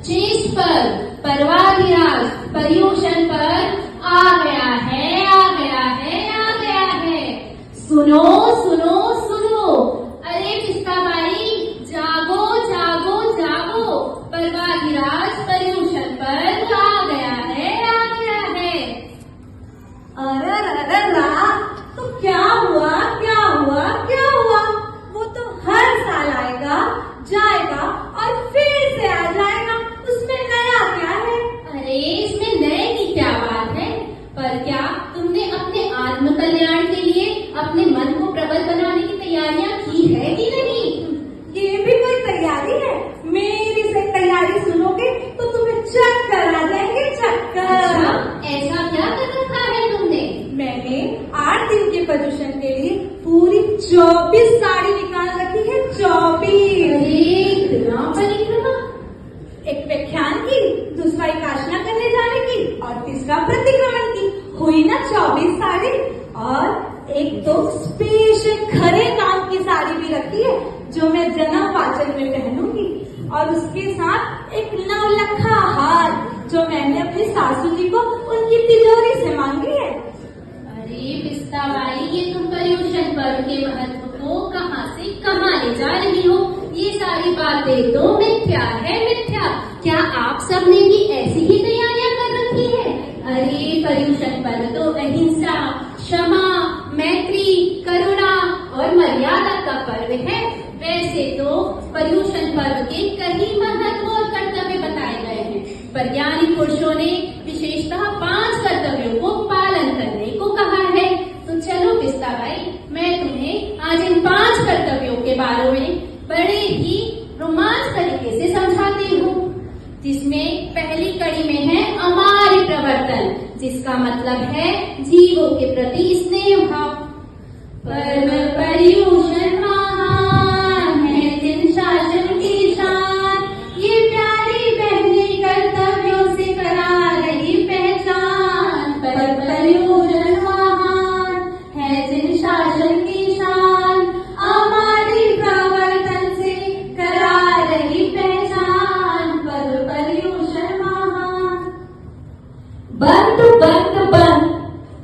जिस पर पर्वाधिराज पर्यूषण पर आ गया है, आ गया है, आ गया है। सुनो सुनो सुनो, अरे पिस्ताबाई जागो जागो जागो, पर्वाधिराज पर्यूषण पर आ गया है, आ गया है। अरे तो क्या हुआ, क्या हुआ, क्या हुआ? वो तो हर साल आएगा, जाएगा और फिर से आ जाएगा। उसमें नया क्या है? अरे इसमें नए की क्या बात है? पर क्या तुमने अपने आत्म कल्याण के लिए अपने मन को प्रबल बनाने की तैयारियां की है कि नहीं? ये भी कोई तैयारी है? मेरी से तैयारी सुनोगे तो तुम्हें चक्कर आ जाएंगे, चक्कर। अच्छा, ऐसा क्या कर रखा है तुमने? मैंने 8 दिन के पर्यूषण के लिए पूरी 24 साड़ी निकाल रखी है, 24। इतना परिक्रमा। एक व्याख्यान की, दूसरा एकाशना करने जाने की और तीसरा प्रतिक्रमण की। हुई ना 24 साड़ी। और एक तो स्पेशल खरे काम की साड़ी भी रखी है जो मैं जन्म पाचन में पहनूंगी। और उसके साथ एक नवलखा हार जो मैंने अपनी सासू जी को उनकी तिजोरी से मांगी है। अरे पिस्ताबाई, ये तुम पर्यूषण पर्व के महत्व को कहाँ से कहाँ ले जा रही हो? ये सारी बातें तो मिथ्या है, मिथ्या। क्या आप सब ने भी ऐसी ही तैयारियां कर रखी है? अरे पर्यूषण पर्व तो अहिंसा, क्षमा, मैत्री, करुणा और मर्यादा का पर्व है। वैसे तो पर्यूषण पर्व के कई महत्व और कर्तव्य बताए गए हैं, पर ज्ञानी पुरुषों ने विशेषतः 5 कर्तव्यों को पालन करने को कहा है। तो चलो पिस्ताबाई, मैं तुम्हें आज इन 5 कर्तव्यों के बारे में बड़े ही रोमांच तरीके से समझाती हूँ। जिसमें पहली कड़ी में है अमार्य प्रवर्तन, जिसका मतलब है जीवों के प्रति स्नेह भाव। पर्यूषण महान है जिन शासन की शान, ये प्यारी बहने कर्तव्यों से करा रही पहचान। पर्यूषण महान है जिन शासन की शान, अमार्य प्रवर्तन से करा रही पहचान। पर्यूषण महान। बंद बंद बंद,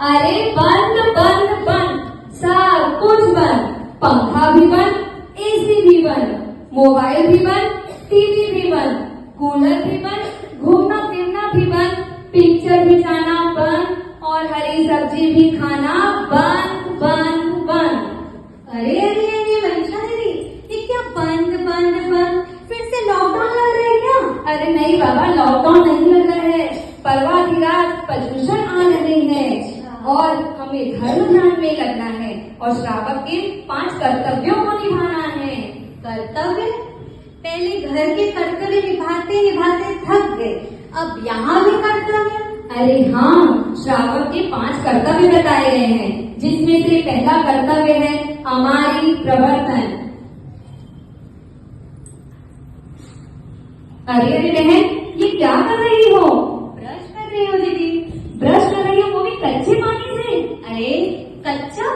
अरे बंद बंद बंद, सब कुछ बंद। पंखा भी बंद, एसी भी बंद, मोबाइल भी बंद, टीवी भी बंद, कूलर भी बंद, घूमना फिरना भी बंद, पिक्चर भी जाना बंद और हरी सब्जी भी खाना बंद बंद बंद। अरे अरे अरे मंशा दीदी, ये क्या बंद बंद बंद? फिर से लॉकडाउन लग रहा है क्या? अरे नहीं बाबा, लॉकडाउन नहीं लग रहा है। पर्वाधिराज पर्यूषण आ रहे हैं और हमें धर्म ध्यान में लगना है और श्रावक के 5 कर्तव्यों को निभाना है। कर्तव्य? पहले घर के कर्तव्य निभाते निभाते थक गए, अब यहाँ भी कर्तव्य? अरे हाँ, श्रावक के 5 कर्तव्य बताए गए हैं, जिसमें से पहला कर्तव्य है अमार्य प्रवर्तन। अरे अरे बहन, ये क्या कर रही हो? ब्रश कर रही हो दीदी। ब्रश कर रही हो, वो भी कच्चे पानी से? अरे कच्चा?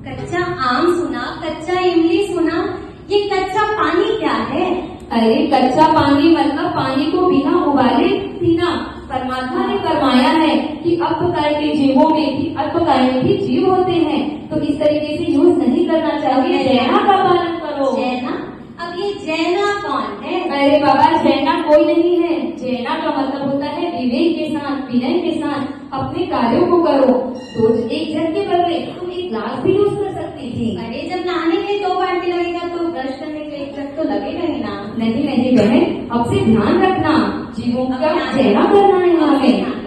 कच्चा आम सुना, कच्चा इमली सुना, ये कच्चा पानी क्या है? अरे कच्चा पानी मतलब पानी को बिना उबाले पीना। परमात्मा ने फरमाया है कि अल्पकाय के जीवों में भी अल्पकाय में भी जीव होते हैं, तो इस तरीके से यूज नहीं करना चाहिए। जैना का पालन करो। जैना? अब ये जैना कौन है? अरे बाबा, जैना कोई नहीं है। जैना का मतलब होता है विवेक के साथ, विनय के साथ अपने कार्यों को करो। तो एक जग के बदले तुम एक ग्लास भी यूज कर सकती थी। अरे जब नहाने के 2 बाल्टी लगेगा तो ब्रश करने के 1 जग तो लगेगा ही ना। नहीं नहीं बहन, अब से ध्यान रखना, जीवों का जैना करना है हमें।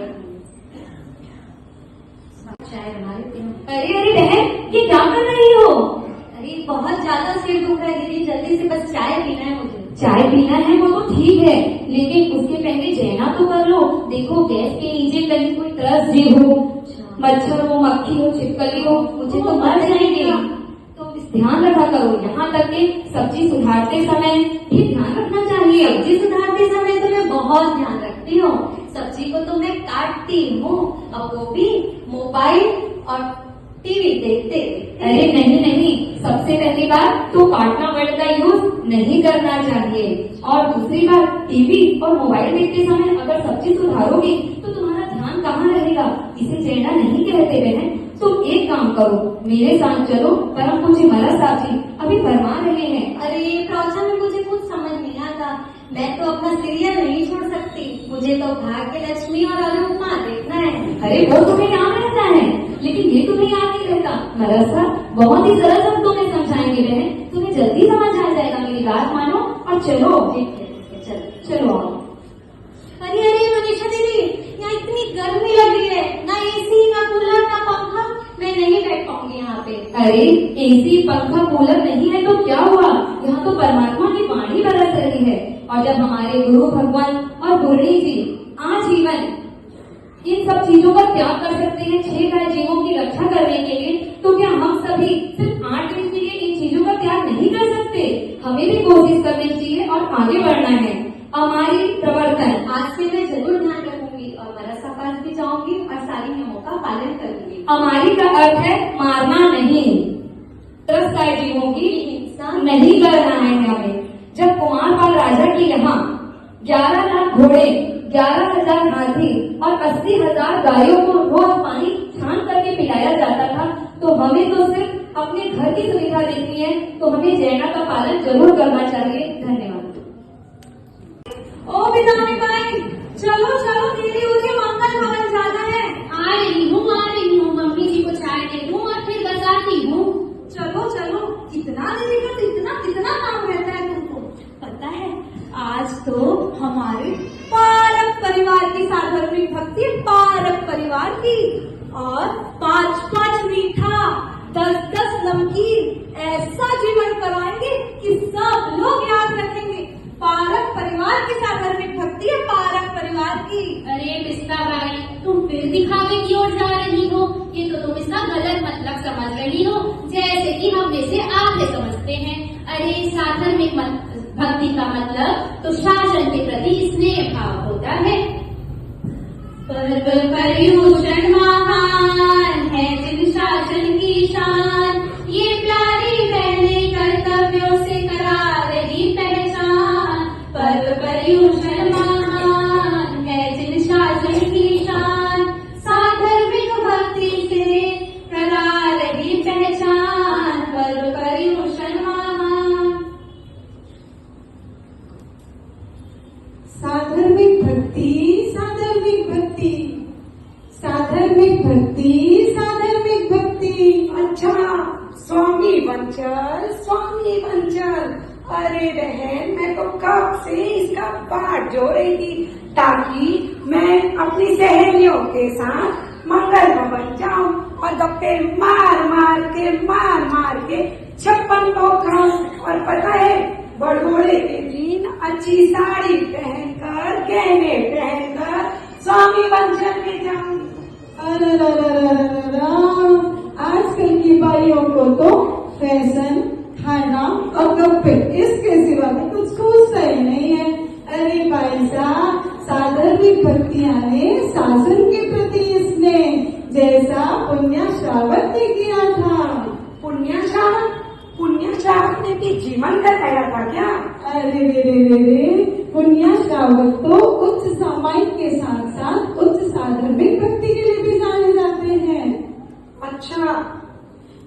अरे अरे बहन, ये क्या कर रही हो? अरे बहुत ज्यादा सिर दुख है दीदी, जल्दी से बस चाय पीना है मुझे। चाय पीना है वो तो ठीक है, लेकिन उसके पहले जैना तो कर लो। देखो गैस के नीचे कहीं कोई त्रस्त जीव हो, मच्छर हो, मक्खी हो, छिपकली हो, मुझे तो मर जाएंगे। तो ध्यान रखा करो। यहाँ तक कि सब्जी सुधारते समय भी ध्यान रखना चाहिए। सब्जी सुधारते समय तो मैं बहुत ध्यान रखती हूँ। सब्जी को तो मैं काटती हूँ, और वो भी मोबाइल और टीवी देखते। अरे नहीं नहीं, सबसे पहली बात तो पार्टनर वर्ड का यूज नहीं करना चाहिए, और दूसरी बात टीवी और मोबाइल देखते समय अगर सब्जी सुधारोगी तो तुम्हारा ध्यान कहाँ रहेगा, इसे चेहरा नहीं कहते बहन। तो एक काम करो, मेरे साथ चलो, परम पूज्य महाराज साहब जी अभी फरमा रहे हैं। अरे प्रवचन में मुझे कुछ समझ नहीं आता, मैं तो अपना सीरियल नहीं छोड़ सकती, मुझे तो भाग्य लक्ष्मी और अनुपमा देखना है। अरे वो तुम्हें याद रहता है, लेकिन ये तुम्हें याद नहीं रहता। महाराज साहब बहुत ही सरल शब्दों में समझाएंगे बहन, तुम्हें जल्दी समझ आ जाएगा। मेरी बात मानो और चलो। चलो। अरे अरे मनीषा दीदी, यहाँ इतनी गर्मी लग रही है, ना एसी ना कूलर ना पंखा, मैं नहीं बैठ पाऊंगी यहाँ पे। अरे एसी पंखा कूलर नहीं है तो क्या हुआ, यहाँ तो परमात्मा की वाणी बरस रही है। और जब हमारे गुरु भगवान और गुरु जी आजीवन इन सब चीजों का त्याग कर सकते हैं 6 गाय जीवों की रक्षा करने के लिए, तो क्या हम सभी सिर्फ 8 दिन के लिए इन चीजों का त्याग नहीं कर सकते? हमें भी कोशिश करनी चाहिए और आगे बढ़ना है। हमारी प्रवर्तन आज से मैं जरूर ध्यान रखूंगी और मदरसा पास भी जाऊंगी और सारी नियमों का पालन करूंगी। हमारी का अर्थ है मारना नहीं, 10 गाय जीवों की हिंसा नहीं करना है हमें। जब कुमारपाल राजा की यहाँ 11 लाख घोड़े, 11,000 हाथी और 80,000 गायों को रोज पानी छान करके पिलाया जाता था, तो हमें तो सिर्फ अपने घर की सुविधा देखनी है, तो हमें जैना का पालन जरूर करना चाहिए। धन्यवाद। ओ बिदानी भाई, चलो चलो दीदी, उनके मंगल भवन जाना है। आ रही हूँ, मम्मी जी को चाय दे दूँ और फिर बस आती हूँ। चलो चलो, इतना दीदी का तो इतना काम रहता है तुमको। पता है, आज तो हमारे पारक परिवार की साधार्मिक भक्ति, पारक परिवार की, और 5-5 मीठा, 10-10 नमकीन, ऐसा जीवन कराएंगे कि सब लोग याद रखेंगे। पारक परिवार की साधार्मिक भक्ति है, पारक परिवार की। अरे पिस्ता भाई, तुम फिर दिखावे की ओर जा रही हो, ये तो तुम इसका गलत मतलब समझ रही हो, जैसे कि हम इसे आगे समझते हैं। अरे साधार्मिक भक्ति का मतलब तो शासन के प्रति स्नेह भाव होता है। पर्व पर्यूषण महान है जिन शासन की शान, ये प्यारी बहने कर्तव्यों से करा रही पहचान। पर्व पर्यूषण महान है जिन शासन की शान, साधार्मिक भक्ति से करा रही पहचान। पर्व पर्यूषण महान। साधर्मिक भक्ति, साधर्मिक भक्ति, साधर्मिक भक्ति, साधर्मिक भक्ति। अच्छा, स्वामी बंचल, स्वामी बंचल। अरे बहन, मैं तो कब से इसका पाठ जो रही थी, ताकि मैं अपनी सहेलियों के साथ मंगल भवन जाऊं और गप्पे मार मार के 56 भोग खाऊं। और पता है, बड़ोड़े के दिन अच्छी साड़ी पहनकर, गहने पहनकर स्वामी बंचन में जाऊंगी। अरे आजकल की बाइयों को तो फैशन, खाना और गप्पे, इसके सिवा तो कुछ सोचता ही नहीं है। अरे भाई साहब, साधार्मिक भक्तियां ने शासन के प्रति स्नेह जैसा पुण्य श्रावक ने किया था। पुण्य श्रावक ने भी जीवन कराया था क्या? अरे रे, पुण्य श्रावक तो उच्च सामायिक के साथ साथ उच्च साधार्मिक भक्ति के लिए भी जाने जाते हैं। अच्छा,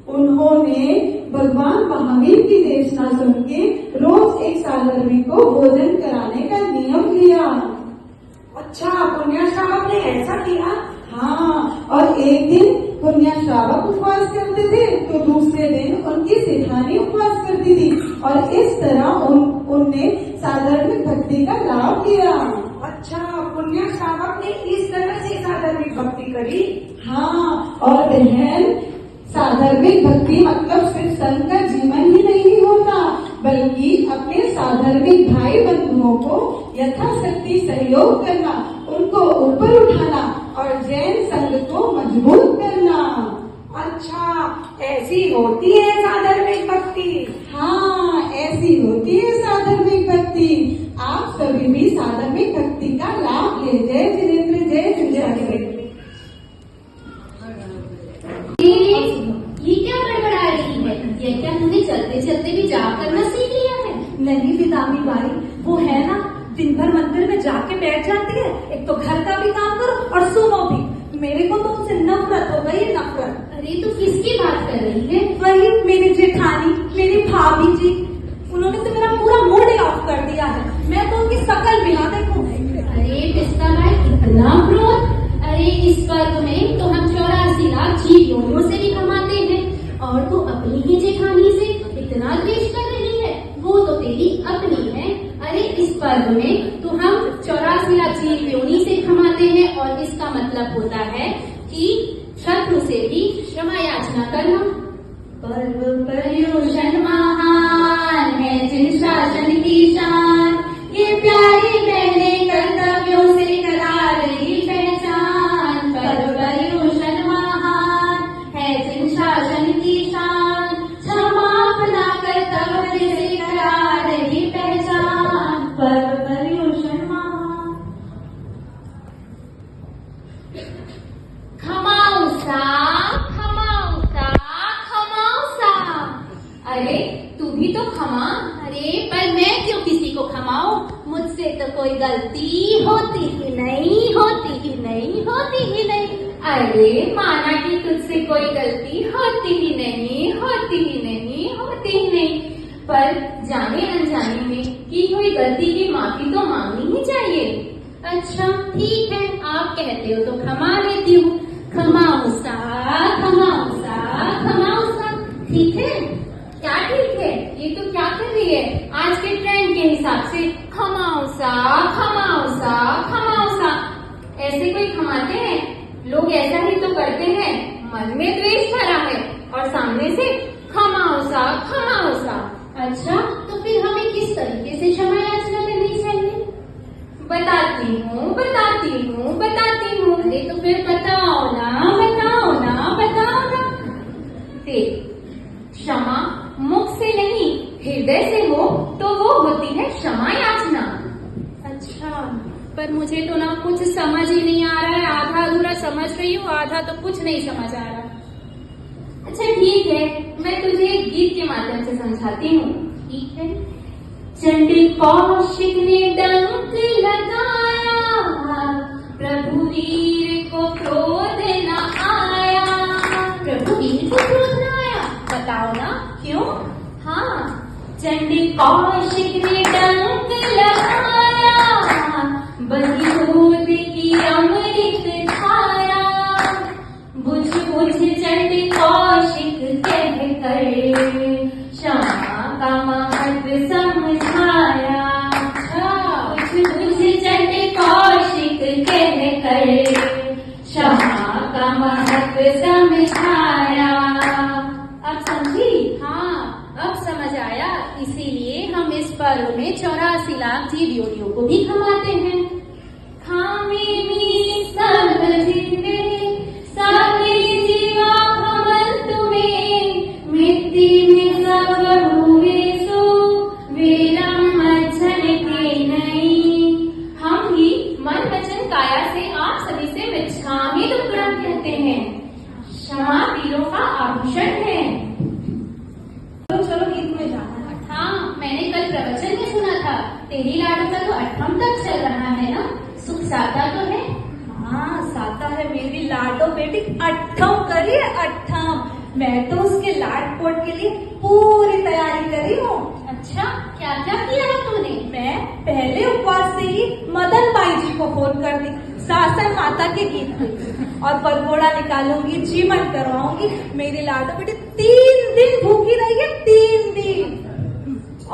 उन्होंने भगवान महावीर की देशना सुन के रोज एक साधार्मिक को भोजन कराने का नियम लिया। अच्छा, पुण्य श्रावक ने ऐसा किया? हाँ, और एक दिन पुण्य श्रावक उपवास करते थे तो दूसरे दिन उनकी सेठानी उपवास करती थी, और इस तरह उनने साधार्मिक भक्ति का लाभ लिया। अच्छा, पुण्य श्रावक ने इस तरह से साधार्मिक भक्ति करी? हाँ, और बहन, साधार्मिक भक्ति मतलब सिर्फ संत का जीवन ही नहीं होता, बल्कि अपने साधार्मिक भाई बंधुओं को यथाशक्ति सहयोग करना, उनको ऊपर उठाना और जैन संघ को मजबूत करना। अच्छा, ऐसी होती है साधार्मिक भक्ति? हाँ, ऐसी होती है साधार्मिक भक्ति। आप सभी भी साधार्मिक भक्ति का लाभ ले। जय जिनेन्द्र, जय जिनेन्द्र। तो घर का भी काम करो और सुनो भी। मेरे को तो उनसे नफरत हो गई है, नफरत। अरे तू किसकी बात कर रही है? वही मेरी जेठानी, मेरी भाभी जी, उन्होंने तो मेरा पूरा मूड ही ऑफ कर दिया है। मैं तो उनकी शकल भी ना देखूं। अरे पिस्ता भाई इतना क्रोध? अरे इस पर्व में तो हम 84 लाख जीव योनियों से भी कमाते हैं और तू अपनी ही जेठानी से इतना द्वेष कर रही है। वो तो तेरी अपनी है। अरे इस पर्व में तो हम 84 लाख जीव योनि से कमाते हैं और इसका मतलब होता है कि शत्रु से भी क्षमा याचना करना। पर्व पर्युषण महान है जिन शासन की शान, ये प्यारी बहनें कर्तव्यों से करा रही पहचान। पर्व पर्युषण महान है जिन शासन की शान, क्षमा अपना कर्तव्य से करा रही पहचान। पर्व पर्युषण महान। खमाउसा खमाउसा खमाउसा। अरे तू भी तो क्षमा। अरे पर मैं क्यों किसी को क्षमाऊं? मुझसे तो कोई गलती होती ही नहीं, होती ही नहीं, होती ही नहीं। अरे माना कि तुझसे कोई गलती होती ही नहीं, होती ही नहीं, होती ही नहीं, पर जाने अनजाने में की हुई गलती की माफी तो मांगनी ही चाहिए। अच्छा ठीक है, आप कहते हो तो क्षमा लेती हूँ। खमाउसा खमाउसा खमाउसा। ठीक है, क्या ठीक है? ये तो क्या कर रही है आज के ट्रेंड के हिसाब से? खमाउसा खमाउसा खमाउसा। ऐसे कोई खमाते हैं? लोग ऐसा ही तो करते हैं, मन में द्वेष भरा है और सामने से खमाउसा खमाउसा। अच्छा तो फिर हमें किस तरीके से क्षमा याचना करनी चाहिए? बताती हूँ बताती हूँ बताती हूँ। अरे तो फिर बताओ ना बताओ ना बताओ ना। देख, क्षमा मुख से नहीं हृदय से हो तो वो होती है क्षमा याचना। अच्छा पर मुझे तो ना कुछ समझ ही नहीं आ रहा है। आधा अधूरा समझ रही हूँ, आधा तो कुछ नहीं समझ आ रहा। अच्छा ठीक है, मैं तुझे एक गीत के माध्यम से समझाती हूँ। ठीक है। चंडी कौशिक ने डंक लगाया, प्रभु वीर को क्रोध न आया। प्रभु वीर को क्रोध न आया? बताओ ना क्यों? हाँ, चंडी कौशिक ने डंक लगाया, बंदूक की अमृत छाया। बुझ बुझ चंडी कौशिक कह कर क्षमा का महत्व समझाया। बुझ बुझ चंडी कौशिक कह कर क्षमा का महत्व समझाया। अब समझी? हाँ अब समझ आया। इसीलिए हम इस पर्व में 84 लाख जीव योनियों को भी खमाते हैं। खामे में सब जिंदे सारे जीवा खमल तुम्हें, मिट्टी में सब हुए सो वेलम मच्छर के नहीं। हम ही मन वचन काया से आप सभी से मिच्छामी दुक्कड़म कहते हैं। क्षमा वीरों का आभूषण है। चलो गीत में जाना है। हाँ मैंने कल प्रवचन में सुना था तेरी लाडो का तो 8वां तक चल रहा है ना? सुख साता तो है? हाँ साता है मेरी लाडो बेटी। 8वां करी है, 8वां। मैं तो उसके लाड पोट के लिए पूरी तैयारी करी हूँ। अच्छा क्या क्या किया है तूने? मैं पहले उपवास से ही मदन भाई जी को फोन कर दी, सासन माता के गीत पे, और परघोड़ा निकालूंगी, जीवन करवाऊंगी। मेरी लाडो बेटी 3 दिन भूखी रही है, 3 दिन।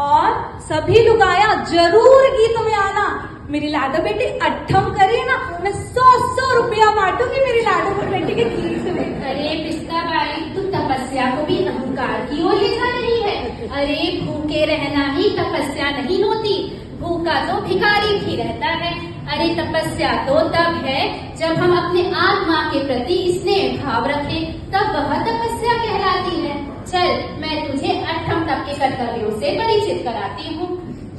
और सभी लोग आया जरूर गीत में आना। मेरी लाडो बेटी 8वां करे ना, मैं 100 रुपया बांटूंगी मेरी लाडो बेटी के गीत में। अरे पिस्ता बाई तू तपस्या को भी अहंकार की ओर ले जा रही है। अरे भूखे रहना ही तपस्या नहीं होती, भूखा तो भिखारी भी रहता है। अरे तपस्या तो तब है जब हम अपने आत्मा के प्रति स्नेह भाव रखें, तब वह तपस्या कहलाती है। चल मैं तुझे 8वां तक के कर्तव्यों से परिचित कराती हूँ।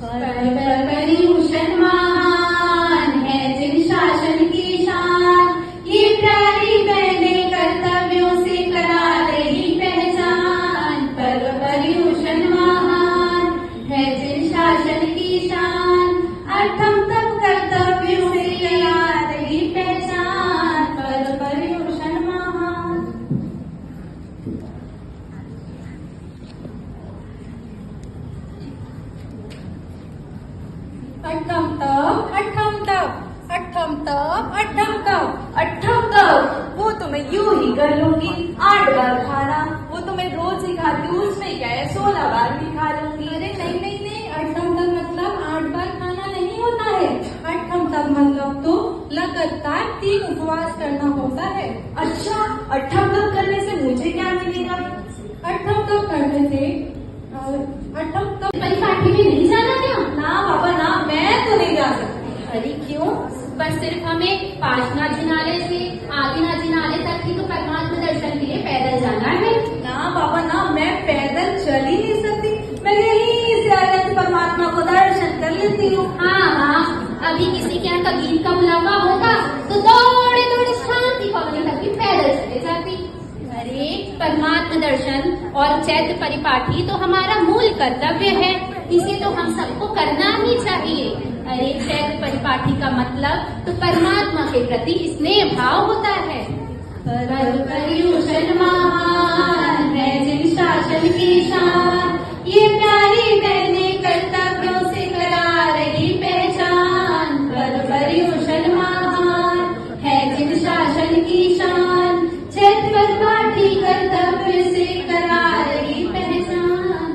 पर्युषण महान है जिन शासन की शान, ये प्यारी बहनें कर्तव्यों से करा रही पहचान। पर्युषण महान है जिन शासन की शान, 8वां तक कर्तव्यों से करा कर लूंगी। 8 बार खाना वो तो मैं रोज ही खाती हूँ, उसमें क्या है 16 बार भी खा लूंगी। अरे नहीं नहीं नहीं, अठम तक मतलब 8 बार खाना नहीं होता है। अठम तक मतलब तो लगातार 3 उपवास करना होता है। अच्छा, 8 तक करने से मुझे क्या मिलेगा? अठम तक करने से अठम तक परिपाटी में नहीं जाना क्या? ना बाबा ना, मैं तो नहीं जा सकती। अरे क्यों? बस सिर्फ हमें पांचना जिनालय से आदिना जिनालय तक ही तो परमात्मा दर्शन के लिए पैदल जाना है। ना बाबा ना, मैं पैदल चल ही नहीं सकती। मैं यहीं से अनंत परमात्मा को दर्शन कर लेती हूँ। हाँ, अभी किसी के यहाँ कबीर का बुलावा होता तो दौड़े दौड़े शांति कॉलोनी तक भी पैदल चले जाती। अरे परमात्मा दर्शन और चैत्र परिपाठी तो हमारा मूल कर्तव्य है, इसे तो हम सबको करना ही चाहिए। अरे चैत्र परिपाठी का मतलब तो परमात्मा के प्रति स्नेह भाव होता है। पर्युषण महान है जिन शासन की शान, ये प्यारी बहने कर्तव्यों से करा रही पहचान। पर्युषण महान है जिन शासन की शान, चैत्र परिपाठी कर्तव्य से करा रही पहचान।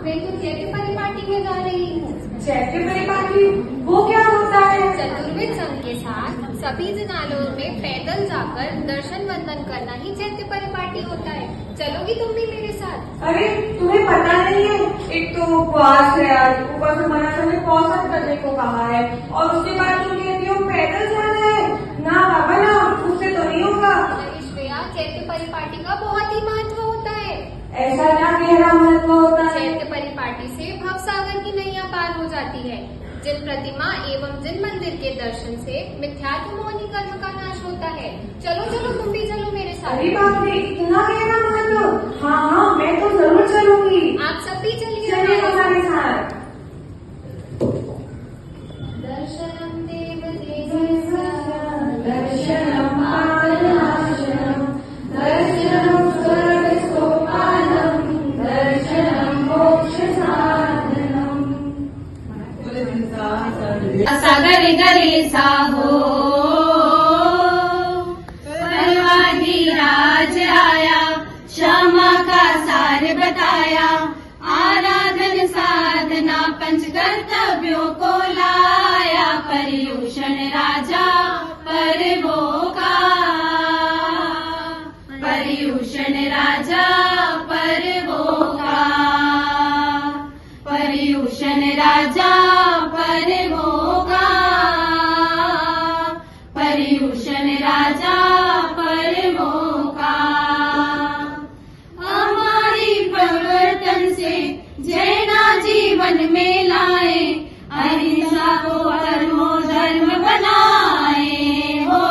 मैं तो चैत्र परिपाठी में जा रही हूँ। चैत्र परिपाटी वो क्या होता है? चतुर्वेद संघ के साथ सभी जिनालयों में पैदल जाकर दर्शन वंदन करना ही चैत्र परिपाटी होता है। चलोगी तुम भी मेरे साथ? अरे तुम्हें पता नहीं है, एक तो उपवास है आज, ऊपर से मना हमें पौषण करने को कहा है और उसके बाद तुम कहती हो पैदल जाना है। ना बाबा ना, उससे तो नहीं होगा। अरे श्रेया, चैत्र परिपाटी का बहुत ही महत्व होता है। ऐसा क्या गहरा महत्व होता है? चैत्र परिपाटी से भवसागर की नैया पार हो जाती है। जिन प्रतिमा एवं जिन मंदिर के दर्शन से मिथ्यात्व मोहनी कर्म का नाश होता है। चलो चलो तुम भी चलो मेरे साथ। अरे बाप रे, इतना गहरा महत्व? हाँ, मैं तो जरूर चलूंगी। आप सब भी चलिए चलिए हमारे साथ। दर्शनम देव देवस्य, दर्शनम पावनाशनम, दर्शनम स्वर्ग सोपानम, दर्शनम मोक्ष साधनम। सागर गरे साहो परवाधिराज आया, क्षमा का सार बताया, आराधन साधना पंच कर्तव्यों को लाया। पर्युषण राजा पर्वों का, पर्युषण राजा पर्वों का, पर्युषण राजा पर्वों का, पर्युषण राजा पर्वों का। हमारी प्रवर्तन से जैना जीवन में लाए, अहिंसा को परमो धर्म बनाए हो।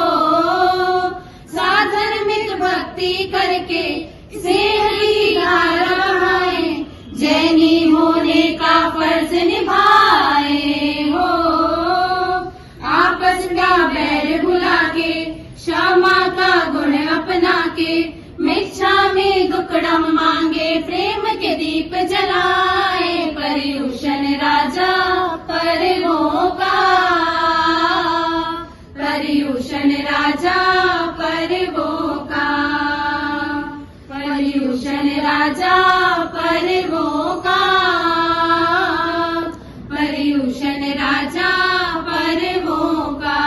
साधर्मिक भक्ति करके स्नेह की धारा बहाए, जैनी होने का फर्ज निभाए हो। आपस का बैर भुला के, क्षमा का गुण अपना के, मिच्छामि दुक्कडम मांगे, प्रेम के दीप जलाए। पर्युषण राजा पर्वों का, पर्युषण राजा पर्वों का, पर्युषण राजा पर्वों का, पर्युषण राजा पर्वों का।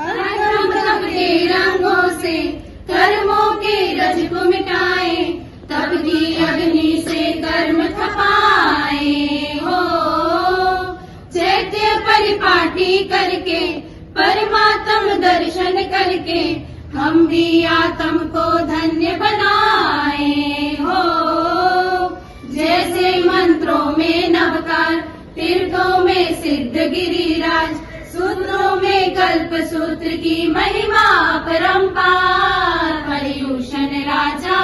अधर्म के रंगों से कर्मों के रज को मिटाए, तब की अग्नि से कर्म खपाए हो। चैत्य परिपाटी करके, परमात्म दर्शन करके, हम भी आत्म को धन्य बनाए हो। जैसे मंत्रों में नवकार, तीर्थों में सिद्ध गिरिराज, सूत्रों में कल्प सूत्र की महिमा परंपार। पर्युषण राजा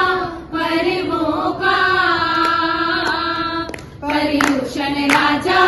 पर्वों का, पर्युषण राजा